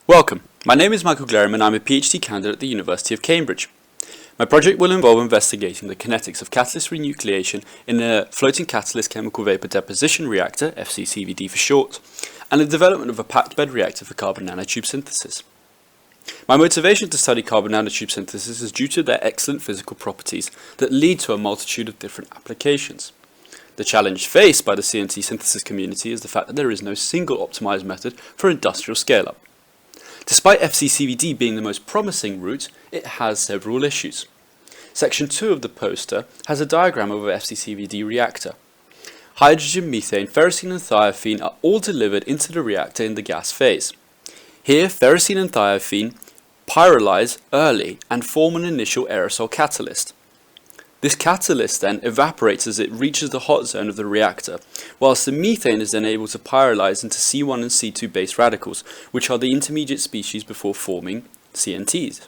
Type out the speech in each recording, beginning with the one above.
Welcome, my name is Michael Glerum and I'm a PhD candidate at the University of Cambridge. My project will involve investigating the kinetics of catalyst renucleation in a floating catalyst chemical vapor deposition reactor, FCCVD for short, and the development of a packed bed reactor for carbon nanotube synthesis. My motivation to study carbon nanotube synthesis is due to their excellent physical properties that lead to a multitude of different applications. The challenge faced by the CNT synthesis community is the fact that there is no single optimized method for industrial scale-up. Despite FCCVD being the most promising route, it has several issues. Section 2 of the poster has a diagram of an FCCVD reactor. Hydrogen, methane, ferrocene and thiophene are all delivered into the reactor in the gas phase. Here, ferrocene and thiophene pyrolyze early and form an initial aerosol catalyst. This catalyst then evaporates as it reaches the hot zone of the reactor, whilst the methane is then able to pyrolyze into C1 and C2 base radicals, which are the intermediate species before forming CNTs.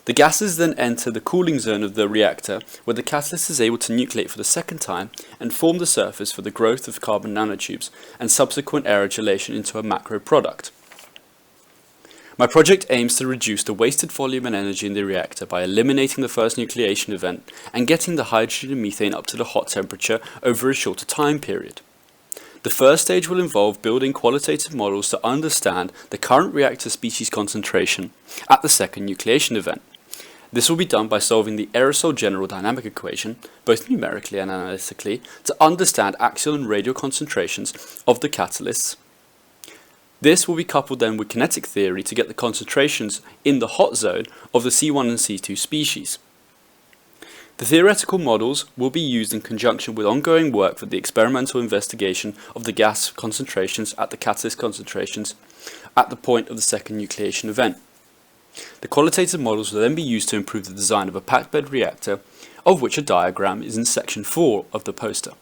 The gases then enter the cooling zone of the reactor, where the catalyst is able to nucleate for the second time and form the surface for the growth of carbon nanotubes and subsequent aerogelation into a macro product. My project aims to reduce the wasted volume and energy in the reactor by eliminating the first nucleation event and getting the hydrogen and methane up to the hot temperature over a shorter time period. The first stage will involve building qualitative models to understand the current reactor species concentration at the second nucleation event. This will be done by solving the aerosol general dynamic equation, both numerically and analytically, to understand axial and radial concentrations of the catalysts. This will be coupled then with kinetic theory to get the concentrations in the hot zone of the C1 and C2 species. The theoretical models will be used in conjunction with ongoing work for the experimental investigation of the gas concentrations at the catalyst concentrations at the point of the second nucleation event. The qualitative models will then be used to improve the design of a packed bed reactor, of which a diagram is in section 4 of the poster.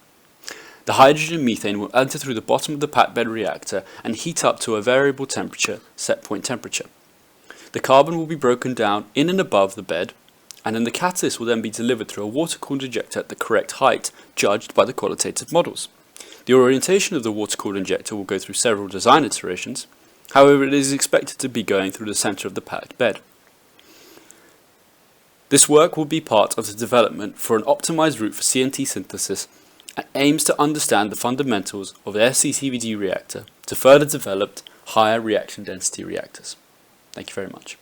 The hydrogen and methane will enter through the bottom of the packed bed reactor and heat up to a variable temperature, set point temperature. The carbon will be broken down in and above the bed, and then the catalyst will then be delivered through a water-cooled injector at the correct height, judged by the qualitative models. The orientation of the water-cooled injector will go through several design iterations, however it is expected to be going through the centre of the packed bed. This work will be part of the development for an optimized route for CNT synthesis and aims to understand the fundamentals of the FCCVD reactor to further develop higher reaction density reactors. Thank you very much.